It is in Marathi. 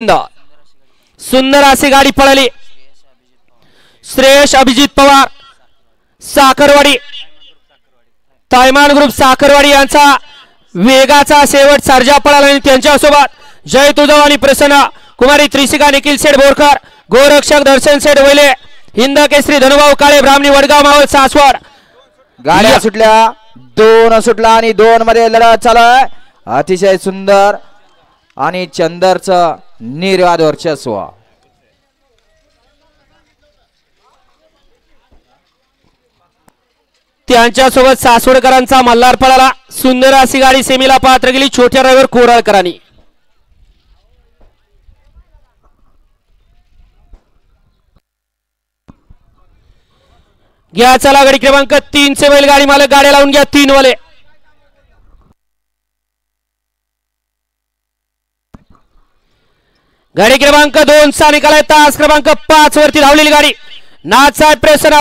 सुंदर अशी गाडी पळाली। श्रेयश अभिजित पवार साखरवाडी तायमान ग्रुप साखरवाडी यांचा वेगाचा शेवट सर्जा पळाला आणि त्यांच्यासोबत जय तुझव आणि प्रसन्न कुमारी त्रिशिका निखिल सेठ बोरकर गोरक्षक दर्शन सेठ वैले हिंद केसरी धनुभाऊ काळे ब्राह्मणी वडगाव मावळ सासवड गाड्या सुटल्या दोन सुटला आणि दोन मध्ये लढत चालू आहे। अतिशय सुंदर आणि चंदरचं निर्वाद वर्चस्व। त्यांच्यासोबत सासवडकरांचा मल्हार पळाला। सुंदर अशी गाडी सेमीला पात्र गेली छोट्या ड्रायव्हर कोराळकरांनी। घ्या चला गाडी क्रमांक 3 चे बैलगाडी मालक गाड्या लावून घ्या 3 वाले। गाडी क्रमांक 2 चा निकाल आहे तास क्रमांक 5 वरती धावलेली गाडी नाथसाहेब प्रसन्न